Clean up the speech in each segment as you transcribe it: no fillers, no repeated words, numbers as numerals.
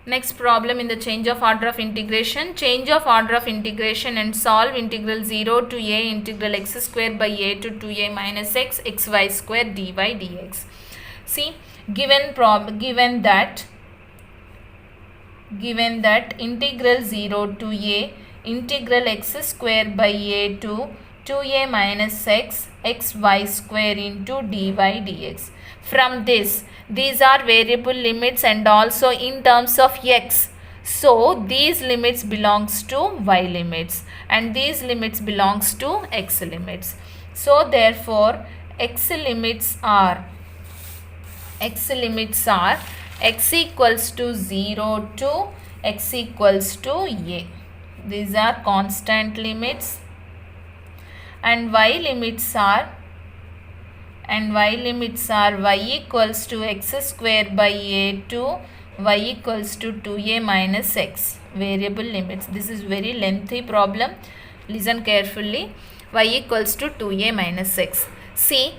Next problem in the change of order of integration. Change of order of integration and solve integral 0 to a integral x square by a to 2a minus x xy square dy dx. See, given that integral 0 to a integral x square by a to 2a minus x xy square into dy dx. From this, these are variable limits and also in terms of x. So these limits belongs to y limits and these limits belongs to x limits. So therefore x limits are x equals to 0 to x equals to a. These are constant limits, and y limits are y equals to x square by a to y equals to 2a minus x, variable limits. This is very lengthy problem. Listen carefully. Y equals to 2a minus x. See,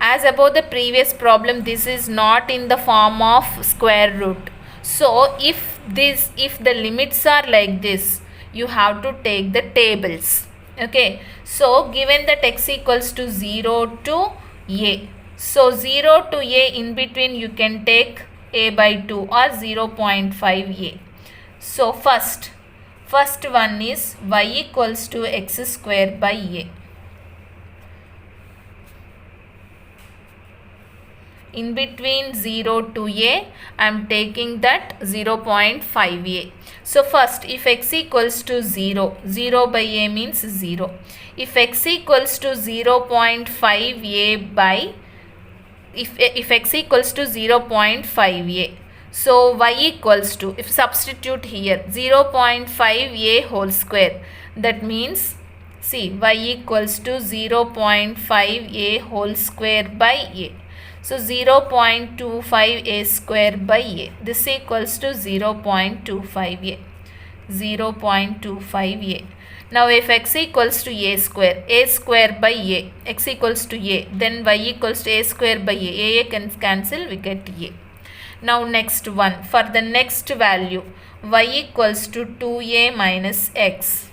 as above the previous problem, this is not in the form of square root. So if the limits are like this, you have to take the tables. Okay, so given that x equals to 0 to a, so 0 to a, in between you can take a by 2 or 0.5a. So first one is y equals to x square by a. In between 0 to a, I am taking that 0.5a. So first, if x equals to 0, 0 by a means 0. If x equals to 0.5a by, if x equals to 0.5a, so y equals to, if substitute here 0.5a whole square, that means, see, y equals to 0.5a whole square by a. So 0.25a square by a. This equals to 0.25a. 0.25a. Now if x equals to a square by a, x equals to a, then y equals to a square by a can cancel, we get a. Now next one, for the next value, y equals to 2a minus x.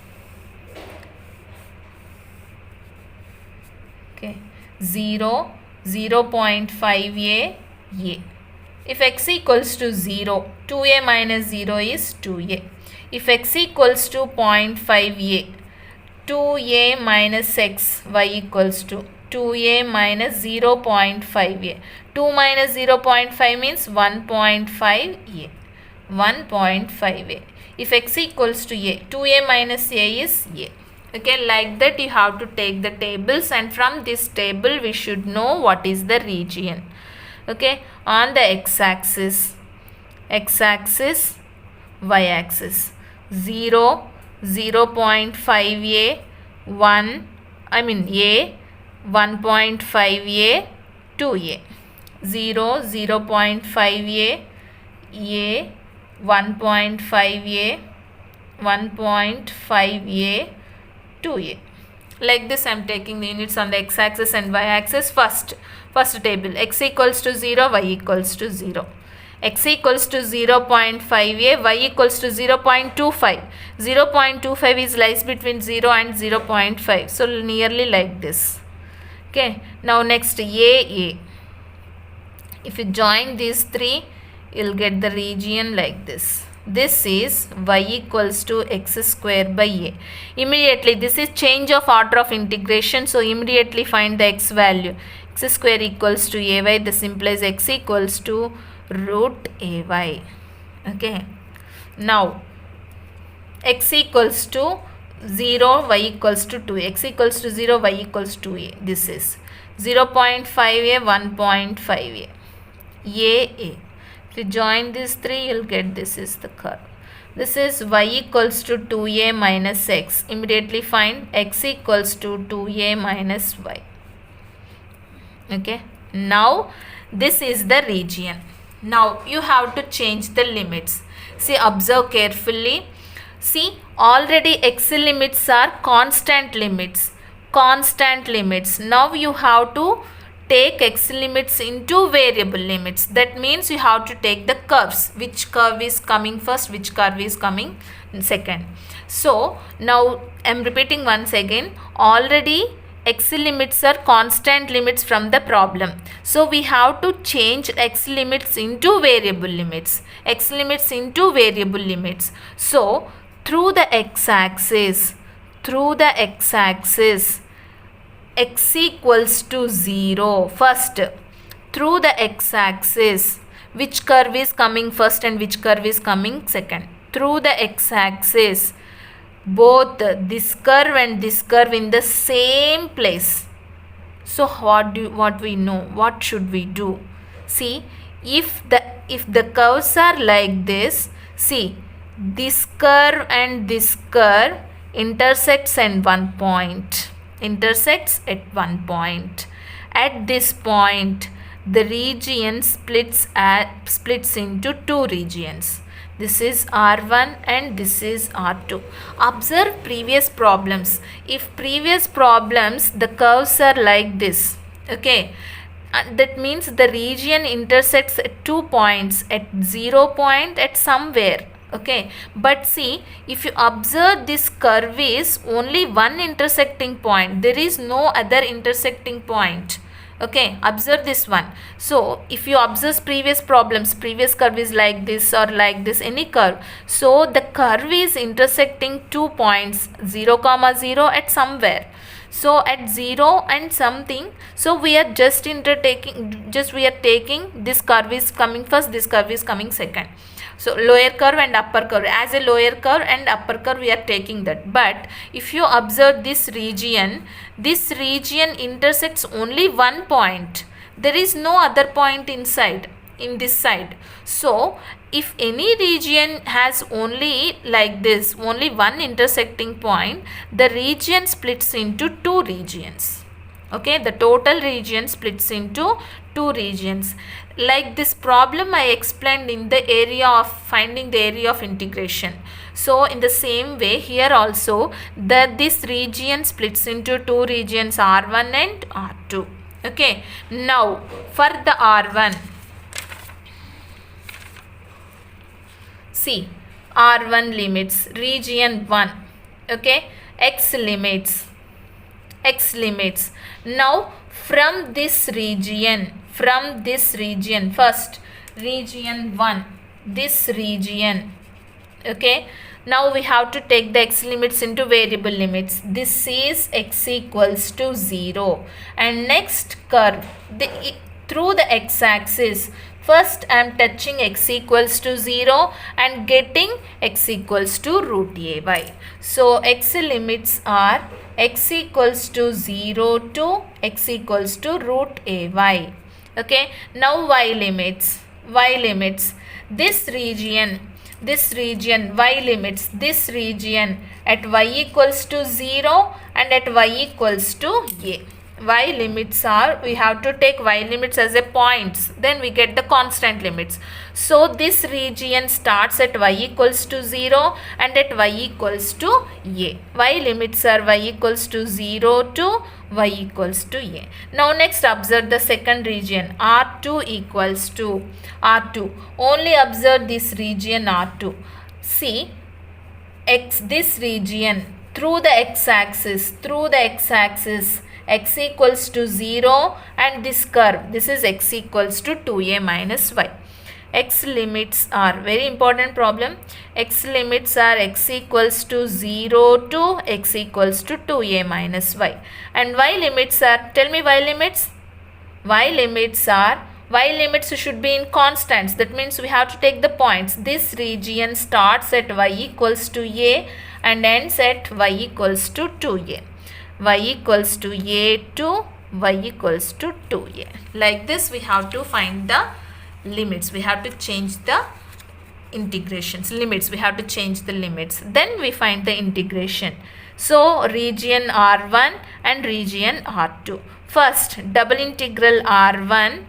Okay, 0.5a. If x equals to 0, 2a minus 0 is 2a. If x equals to 0.5a, 2a minus x, y equals to 2a minus 0.5a. 2 minus 0.5 means 1.5a. 1.5a. If x equals to a, 2a minus a is a. Okay, like that you have to take the tables, and from this table we should know what is the region. Okay, on the x-axis, y-axis, 0, 0.5a, 1, a, 1.5a, 2a, 0, 0.5a, 1.5a, 1.5a, 2a. Like this I am taking the units on the x-axis and y-axis. First table, x equals to 0, y equals to 0. X equals to 0.5a, y equals to 0.25. 0.25 is lies between 0 and 0.5. So nearly like this. Okay. Now next a. If you join these three, you will get the region like this. This is y equals to x square by a. Immediately, this is change of order of integration. So immediately find the x value. X square equals to ay. This implies x equals to root ay. Okay. Now, x equals to 0, y equals to 2. X equals to 0, y equals to a. This is 0.5a, 1.5a. a. If you join these three, you will get this is the curve. This is y equals to 2a minus x. Immediately find x equals to 2a minus y. Okay. Now, this is the region. Now, you have to change the limits. See, observe carefully. See, already x limits are constant limits. Now, you have to take x limits into variable limits. That means you have to take the curves. Which curve is coming first, which curve is coming second. So now I am repeating once again. Already x limits are constant limits from the problem. So we have to change x limits into variable limits. X limits into variable limits. So through the x-axis, x equals to 0. First, through the x-axis, which curve is coming first and which curve is coming second? Through the x-axis, both this curve and this curve in the same place. So what we know? What should we do? See, if the curves are like this, see, this curve and this curve intersects at one point. At this point, the region splits into two regions. This is R1 and this is R2. Observe previous problems. If previous problems the curves are like this, okay, that means the region intersects at 2 points, at 0 point, at somewhere. Okay, but see, if you observe this curve is only one intersecting point, there is no other intersecting point. Okay, observe this one. So if you observe previous problems, previous curve is like this or like this, any curve. So the curve is intersecting 2 points, 0, 0 at somewhere. So at 0 and something, so we are taking this curve is coming first, this curve is coming second. So lower curve and upper curve, as a lower curve and upper curve we are taking that. But if you observe this region intersects only one point. There is no other point inside, in this side. So if any region has only like this, only one intersecting point, the region splits into two regions. Okay, the total region splits into two regions. Like this problem I explained in the area of finding the area of integration. So in the same way here also this region splits into two regions, R1 and R2. Okay, now for the R1, see, R1 limits, region 1, okay, x limits. Now from this region, first region 1, this region, okay, now we have to take the x limits into variable limits. This is x equals to 0, and next curve, through the x-axis, first I am touching x equals to 0 and getting x equals to root ay. So x limits are x equals to 0 to x equals to root ay. Okay, now y limits. This region, y limits this region at y equals to 0 and at y equals to a. Y limits are, we have to take y limits as a points, then we get the constant limits. So this region starts at y equals to 0 and at y equals to a. Y limits are y equals to 0 to y equals to a. Now next observe the second region, R2 equals to R2. Only observe this region R2. See, this region through the x-axis, x equals to 0 and this curve, this is x equals to 2a minus y. X limits are, very important problem, x limits are x equals to 0 to x equals to 2a minus y. And y limits are, tell me y limits? Y limits should be in constants. That means we have to take the points. This region starts at y equals to a and ends at y equals to 2a. Y equals to a to y equals to 2a. Like this we have to find the limits. We have to change the integrations. Limits, we have to change the limits. Then we find the integration. So region R1 and region R2. First, double integral R1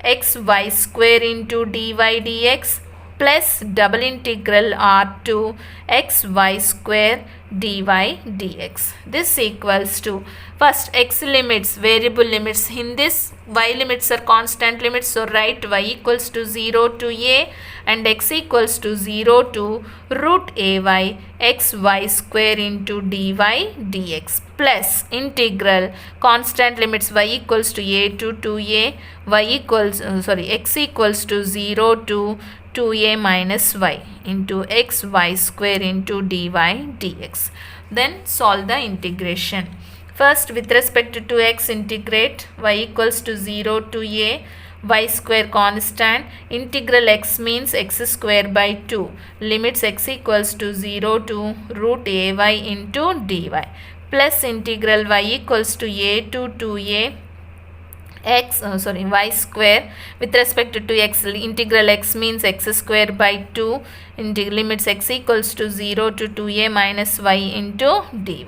x y square into dy dx plus double integral r to xy square dy dx. This equals to, first x limits, variable limits. In this, y limits are constant limits, so write y equals to 0 to a and x equals to 0 to root ay xy square into dy dx, plus integral constant limits y equals to a to 2a, y equals x equals to 0 to 2a minus y into xy square into dy dx. Then solve the integration. First, with respect to x, integrate y equals to 0 to a, y square constant, integral x means x square by 2, limits x equals to 0 to root ay into dy, plus integral y equals to a to 2a y square, with respect to x, integral x means x square by 2, limits x equals to 0 to 2a minus y into dy.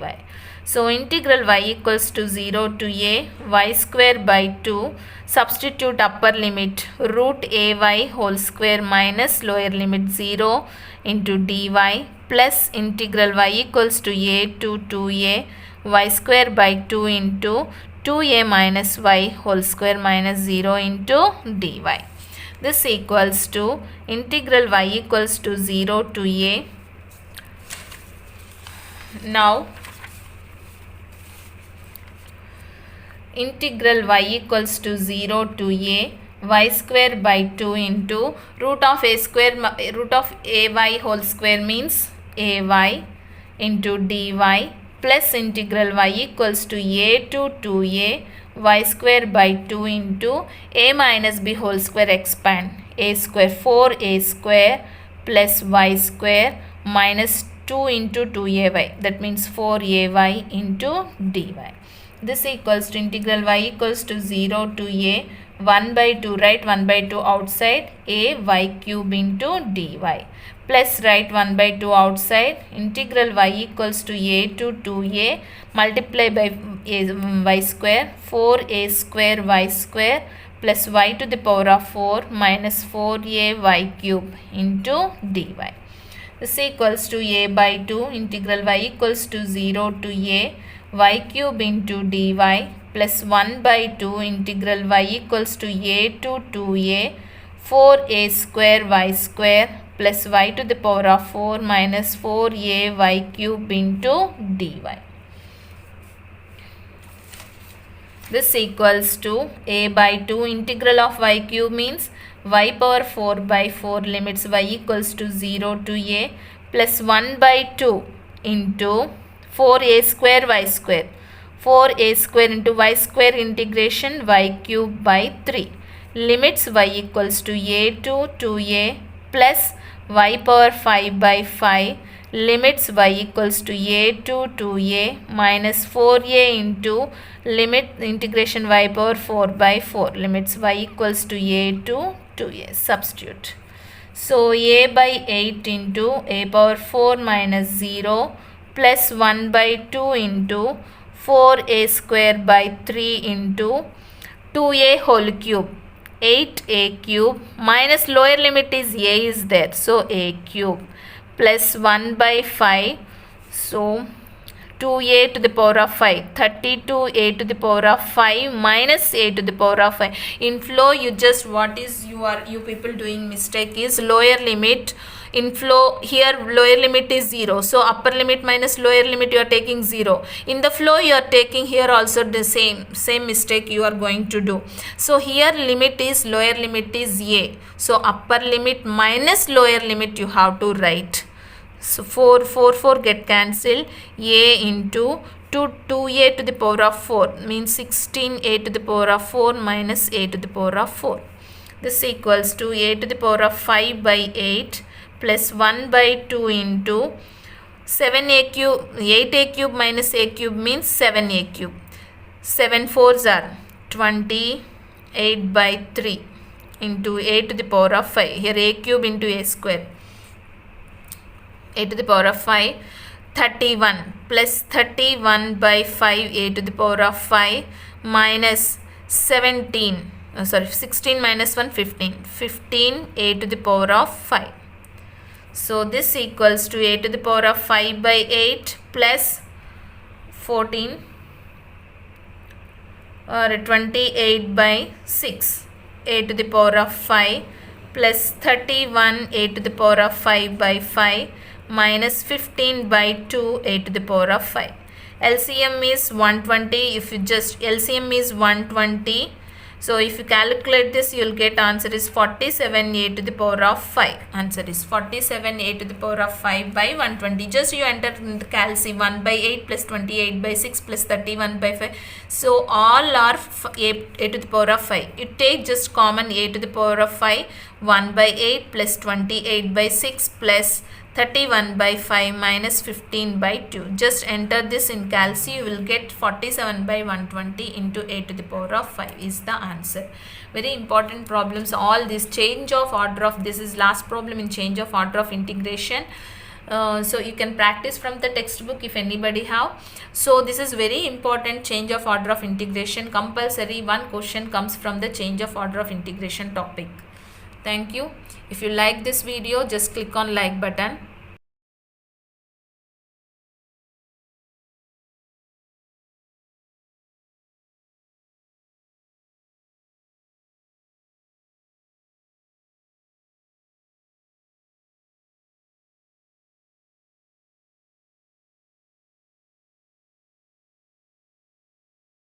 So integral y equals to 0 to a, y square by 2, substitute upper limit root ay whole square minus lower limit 0 into dy, plus integral y equals to a to 2a, y square by 2 into 2a minus y whole square minus 0 into dy. This equals to integral y equals to 0 to a. Now integral y equals to 0 to a, y square by 2 into root of ay whole square means ay into dy, plus integral y equals to a to 2a, y square by 2 into a minus b whole square, expand, a square 4a square plus y square minus 2 into 2ay, that means 4ay into dy. This equals to integral y equals to 0 to a, 1 by 2, right, 1 by 2 outside, a y cube into dy, plus write 1 by 2 outside, integral y equals to a to 2a, multiply by y square, 4a square y square plus y to the power of 4 minus 4a y cube into dy. This equals to a by 2, integral y equals to 0 to a, y cube into dy, plus 1 by 2, integral y equals to a to 2a, 4a square y square plus y to the power of 4 minus 4a y cube into dy. This equals to a by 2, integral of y cube means y power 4 by 4, limits y equals to 0 to a, plus 1 by 2 into 4a square y square, 4a square into y square integration y cube by 3, limits y equals to a to 2a plus y power 5 by 5, limits y equals to a to 2a minus 4a into limit integration y power 4 by 4, limits y equals to a to 2a. Substitute. So a by 8 into a power 4 minus 0 plus 1 by 2 into 4a square by 3 into 2a whole cube, 8a cube minus lower limit is a is there, so a cube plus 1 by 5, so 2a to the power of 5, 32a to the power of 5 minus a to the power of 5. In flow, you just, what is you people doing mistake is lower limit. In flow, here lower limit is 0, so upper limit minus lower limit you are taking 0. In the flow, you are taking here also the same mistake you are going to do. So here limit is, lower limit is a, so upper limit minus lower limit you have to write. So 4 get cancelled, a into 2a to the power of 4 means 16a to the power of 4 minus a to the power of 4. This equals to a to the power of 5 by 8 plus 1 by 2 into 7a cube, 8a cube minus a cube means 7a cube. 7 4s are 28 by 3 into a to the power of 5. Here a cube into a square. A to the power of 5, 31 plus 31 by 5 a to the power of 5 minus 16 minus 1, 15 a to the power of 5. So this equals to a to the power of 5 by 8 plus 14 or 28 by 6, a to the power of 5 plus 31 a to the power of 5 by 5 minus 15 by 2 a to the power of 5. LCM is 120. If you just LCM is 120, so if you calculate this, you will get answer is 47 a to the power of 5. Answer is 47 a to the power of 5 by 120. Just you enter in the calci 1 by 8 plus 28 by 6 plus 31 by 5. So all are a to the power of 5. You take just common a to the power of 5. 1 by 8 plus 28 by 6 plus 31 by 5 minus 15 by 2. Just enter this in calci. You will get 47 by 120 into a to the power of 5 is the answer. Very important problems. All this change of order of, this is last problem in change of order of integration. So you can practice from the textbook if anybody have. So this is very important, change of order of integration. Compulsory one question comes from the change of order of integration topic. Thank you. If you like this video, just click on like button.